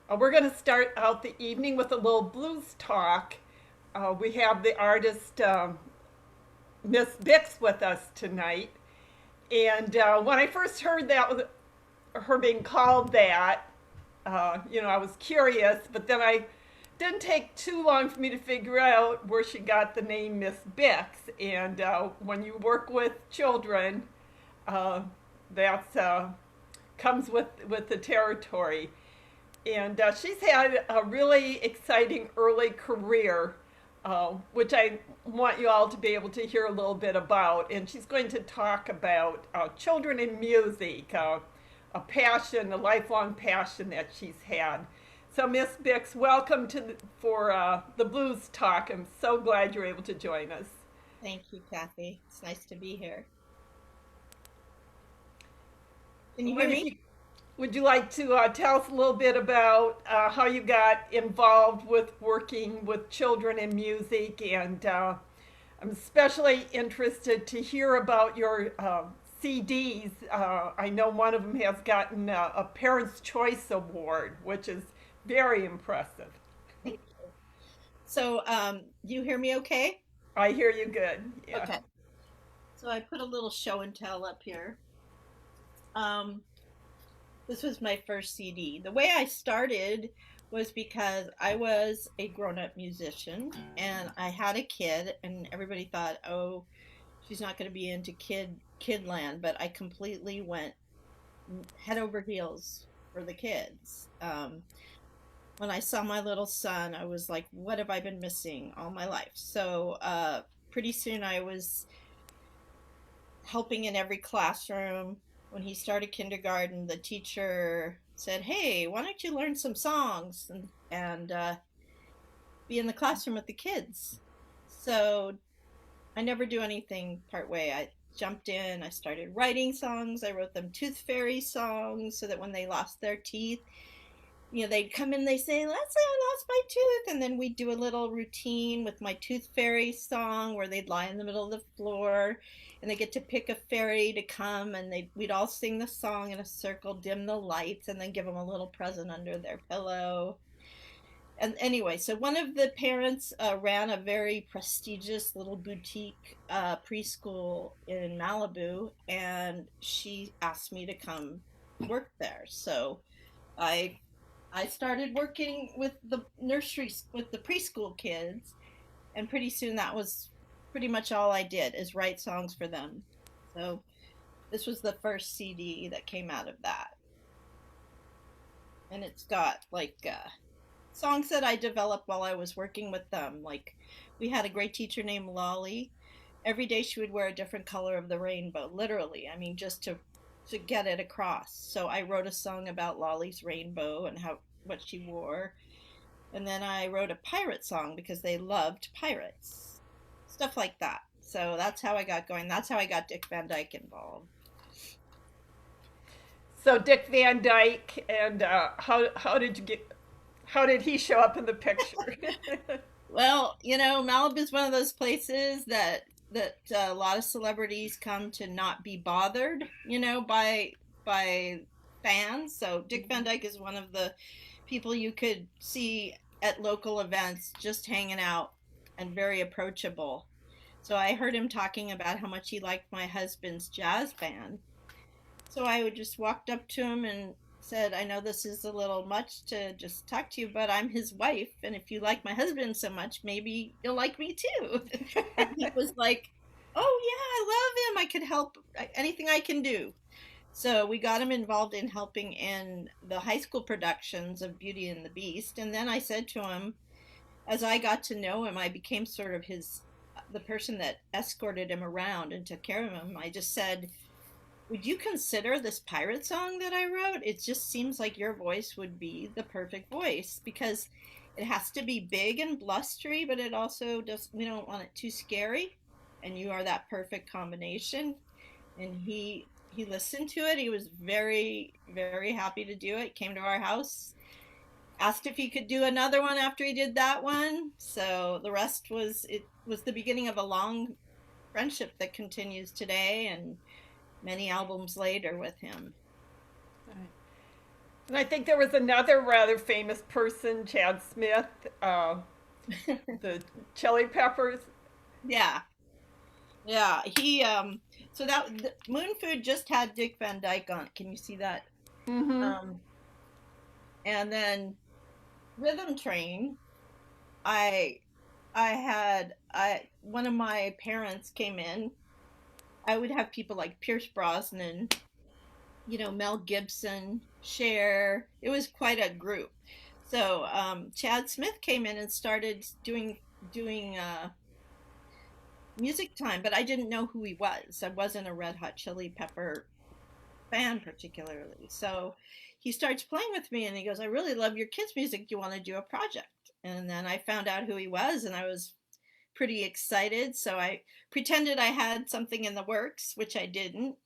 We're going to start out the evening with a little blues talk. We have the artist Miss Bix with us tonight. And when I first heard that, her being called that, I was curious, but then I didn't take too long for me to figure out where she got the name Miss Bix. And when you work with children, uh, that comes with the territory. And she's had a really exciting early career, which I want you all to be able to hear a little bit about. And she's going to talk about children in music, a passion, a lifelong passion that she's had. So, Miss Bix, welcome for the Blues Talk. I'm so glad you're able to join us. Thank you, Kathy. It's nice to be here. Can you hear What if me? you Would you like to tell us a little bit about how you got involved with working with children in music? And I'm especially interested to hear about your CDs. I know one of them has gotten a Parents' Choice Award, which is very impressive. Thank you. You hear me okay? I hear you good. Yeah. Okay. So I put a little show and tell up here. Um, this was my first CD. The way I started was because I was a grown-up musician and I had a kid and everybody thought, "Oh, she's not going to be into kid land," but I completely went head over heels for the kids. When I saw my little son, I was like, what have I been missing all my life? Pretty soon I was helping in every classroom. When he started kindergarten, the teacher said, "Hey, why don't you learn some songs and be in the classroom with the kids?" So I never do anything part way. I jumped in, I started writing songs. I wrote them tooth fairy songs so that when they lost their teeth, they'd come in, they say, "Let's say I lost my tooth." And then we'd do a little routine with my tooth fairy song where they'd lie in the middle of the floor and they get to pick a fairy to come and we'd all sing the song in a circle, dim the lights, and then give them a little present under their pillow. And anyway, so one of the parents ran a very prestigious little boutique preschool in Malibu, and she asked me to come work there. So I I started working with the nurseries with the preschool kids, and pretty soon that was pretty much all I did is write songs for them. So this was the first CD that came out of that, and it's got songs that I developed while I was working with them. Like we had a great teacher named Lolly. Every day she would wear a different color of the rainbow, literally. I mean, just to get it across. So I wrote a song about Lolly's rainbow and how what she wore. And then I wrote a pirate song because they loved pirates. Stuff like that. So that's how I got going. That's how I got Dick Van Dyke involved. So Dick Van Dyke, and how did he show up in the picture? Well, Malibu is one of those places that a lot of celebrities come to not be bothered, by fans. So Dick Van Dyke is one of the people you could see at local events just hanging out and very approachable. So I heard him talking about how much he liked my husband's jazz band. So I would just walked up to him and said, "I know this is a little much to just talk to you, but I'm his wife, and if you like my husband so much, maybe you'll like me too." And he was like, "Oh yeah, I love him. I could help anything I can do." So we got him involved in helping in the high school productions of Beauty and the Beast, and then I said to him, as I got to know him, I became sort of the person that escorted him around and took care of him. I just said, "Would you consider this pirate song that I wrote? It just seems like your voice would be the perfect voice because it has to be big and blustery, but it also does, we don't want it too scary. And you are that perfect combination." And he listened to it. He was very, very happy to do it. Came to our house, asked if he could do another one after he did that one. So the rest was it was the beginning of a long friendship that continues today and many albums later with him. And I think there was another rather famous person, Chad Smith, the Chili Peppers. Yeah, yeah. So Moon Food just had Dick Van Dyke on. Can you see that? Mm-hmm. Um, and then Rhythm Train. I I one of my parents came in. I would have people like Pierce Brosnan, Mel Gibson, Cher. It was quite a group. So Chad Smith came in and started doing music time, but I didn't know who he was. I wasn't a Red Hot Chili Pepper fan particularly. So he starts playing with me and he goes, "I really love your kids' music. Do you want to do a project?" And then I found out who he was and I was pretty excited. So I pretended I had something in the works, which I didn't.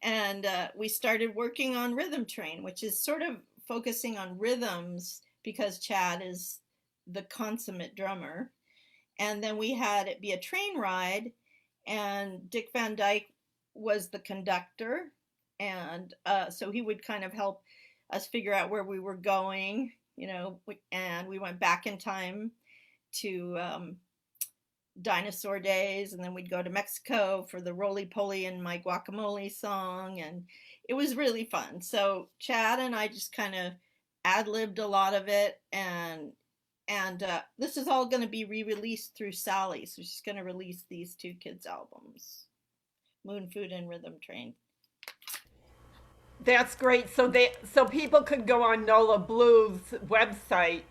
And we started working on Rhythm Train, which is sort of focusing on rhythms because Chad is the consummate drummer. And then we had it be a train ride, and Dick Van Dyke was the conductor. And so he would kind of help us figure out where we were going, and we went back in time to dinosaur days, and then we'd go to Mexico for the roly poly and my guacamole song, and it was really fun. So Chad and I just kind of ad libbed a lot of it, and this is all going to be re-released through Sally, so she's going to release these two kids albums, Moon Food and Rhythm Train. That's great. So people could go on Nola Blues website.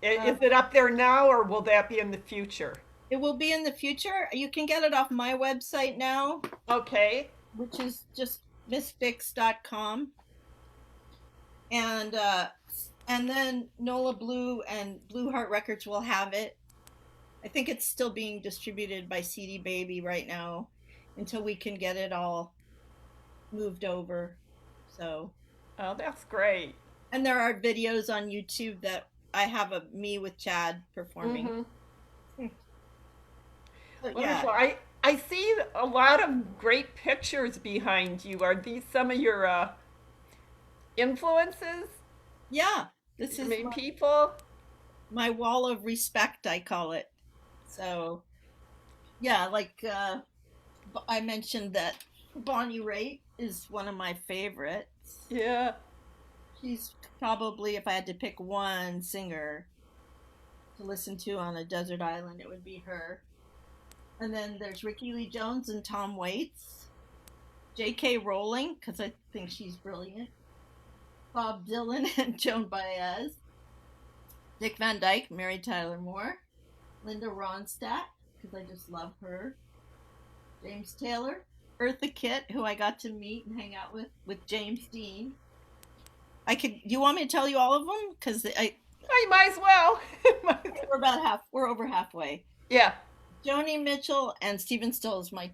Uh, Is it up there now, or will that be in the future? it will be in the future. You can get it off my website now, Okay. which is just missfix.com. And then Nola Blue and Blue Heart Records will have it. I think it's still being distributed by CD Baby right now until we can get it all moved over. So, Oh, that's great. and there are videos on YouTube that I have of me with Chad performing. Mm-hmm. So yeah, Wonderful. I see a lot of great pictures behind you. Are these some of your influences? yeah. This Your is main people? my wall of respect, I call it. So yeah, like I mentioned that Bonnie Raitt is one of my favorites. Yeah. She's probably, if I had to pick one singer to listen to on a desert island, it would be her. And then there's Ricky Lee Jones and Tom Waits, J.K. Rowling, because I think she's brilliant, Bob Dylan and Joan Baez, Dick Van Dyke, Mary Tyler Moore, Linda Ronstadt, because I just love her, James Taylor, Eartha Kitt, who I got to meet and hang out with James Dean. I could. You want me to tell you all of them? Because Oh, you might as well. we're about half. We're over halfway. Yeah. Joni Mitchell and Stephen Stills. My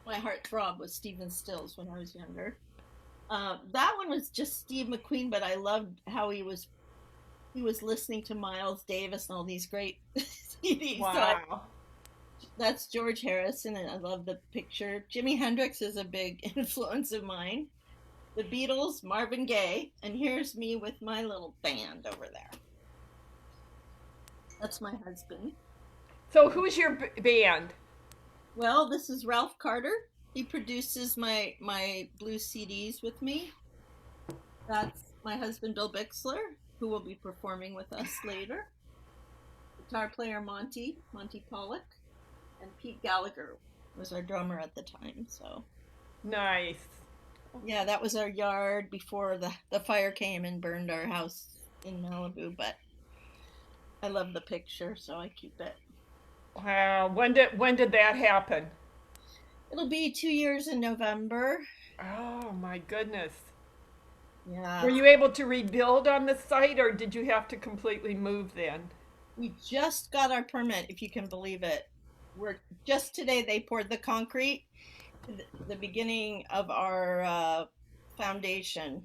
heart throb was Stephen Stills when I was younger. That one was just Steve McQueen, but I loved how he was listening to Miles Davis and all these great CDs. Wow. That's George Harrison, and I love the picture. Jimi Hendrix is a big influence of mine. The Beatles, Marvin Gaye, and here's me with my little band over there. That's my husband. So who's your band? Well, this is Ralph Carter. He produces my blue CDs with me. That's my husband Bill Bixler, who will be performing with us later. Guitar player Monty Pollock, and Pete Gallagher was our drummer at the time. So Nice. yeah, that was our yard before the fire came and burned our house in Malibu. But I love the picture, so I keep it. Wow. When did that happen? It'll be 2 years in November. Oh my goodness. Yeah, Were you able to rebuild on the site, or did you have to completely move then? we just got our permit, if you can believe it. We're just today they poured the concrete, the beginning of our foundation.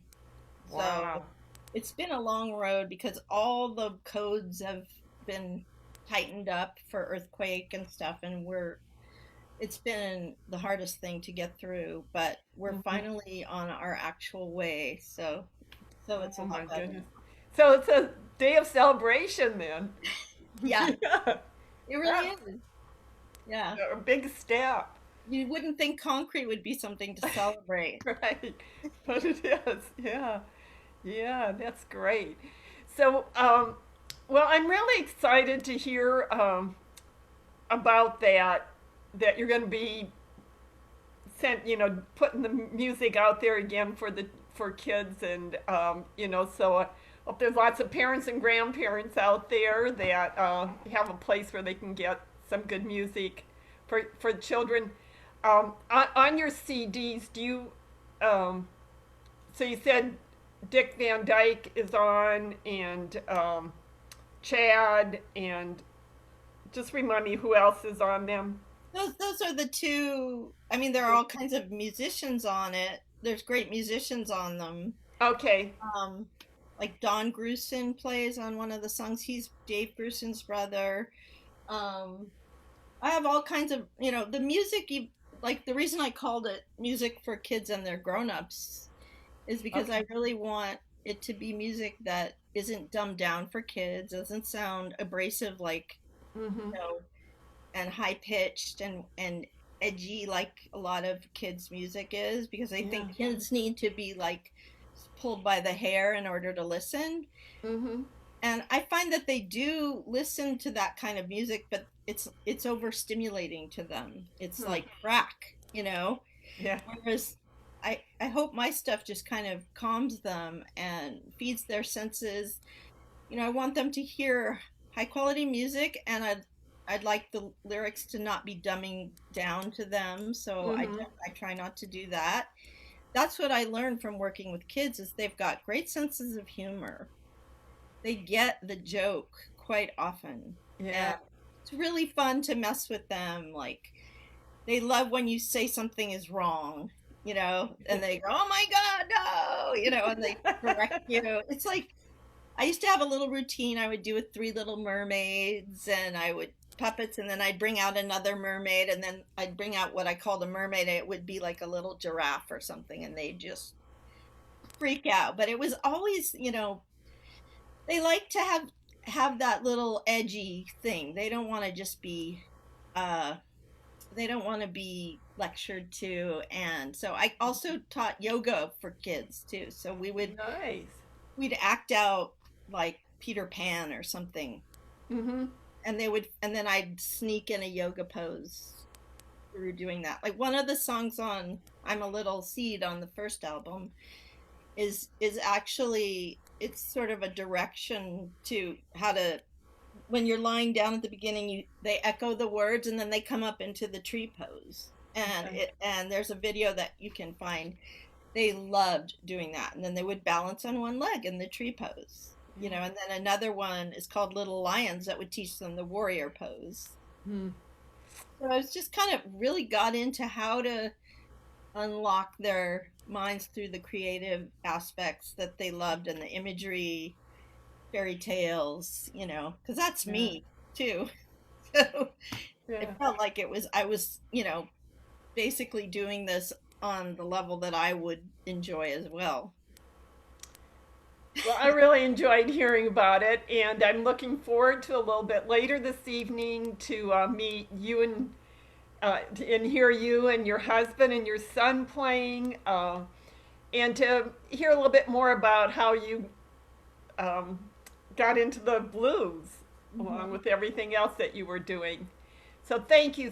So Wow. it's been a long road because all the codes have been tightened up for earthquake and stuff, and it's been the hardest thing to get through, but we're Mhm. finally on our actual way. So so it's a Oh my lot better goodness. now. So it's a day of celebration then. Yeah, Yeah, it really that's is. Yeah. a big step. You wouldn't think concrete would be something to celebrate. Right. But it is. Yeah. Yeah, that's great. So, well, I'm really excited to hear about that you're going to be putting the music out there again for kids, and so I hope there's lots of parents and grandparents out there that have a place where they can get some good music for children. On your CDs, do you so you said Dick Van Dyke is on, and Chad, and just remind me who else is on them. Those are the two. I mean, there are all kinds of musicians on it. There's great musicians on them. Okay. Um, like Don Grusin plays on one of the songs. He's Dave Grusin's brother. Um, I have all kinds of, the music. Like the reason I called it music for kids and their grown-ups is because Okay. I really want it to be music that isn't dumbed down for kids, doesn't sound abrasive like, Mhm. you know, and high pitched and edgy like a lot of kids' music is, because I Yeah. think kids need to be like pulled by the hair in order to listen. Mhm. And I find that they do listen to that kind of music, but it's overstimulating to them. It's Hmm. like crack. Yeah. Whereas I hope my stuff just kind of calms them and feeds their senses. I want them to hear high quality music, and I'd like the lyrics to not be dumbing down to them. So Mhm. I try not to do that. That's what I learned from working with kids is they've got great senses of humor. They get the joke quite often. And Yeah. it's really fun to mess with them. Like they love when you say something is wrong, and they go, "Oh my God, no," and they correct you. It's like I used to have a little routine I would do with Three Little Mermaids, and I would puppets, and then I'd bring out another mermaid, and then I'd bring out what I called a mermaid. And it would be like a little giraffe or something, and they'd just freak out. But it was always, they like to have that little edgy thing. They don't want to just be uh they don't want to be lectured to. And so I also taught yoga for kids too. So Nice. we'd act out like Peter Pan or something, Mhm. and then I'd sneak in a yoga pose through doing that. Like one of the songs on I'm a Little Seed on the first album is actually, it's sort of a direction to how to, when you're lying down at the beginning, they echo the words and then they come up into the tree pose. Okay. And there's a video that you can find. They loved doing that, and then they would balance on one leg in the tree pose. And then another one is called Little Lions that would teach them the warrior pose. Hmm. So I was just kind of really got into how to unlock their minds through the creative aspects that they loved, and the imagery, fairy tales, because that's Yeah. me too. So it Yeah. felt like I was, basically doing this on the level that I would enjoy as well. Well, I really enjoyed hearing about it, and I'm looking forward to a little bit later this evening to meet you and hear you and your husband and your son playing, and to hear a little bit more about how you um, got into the blues along Mhm. with everything else that you were doing. So thank you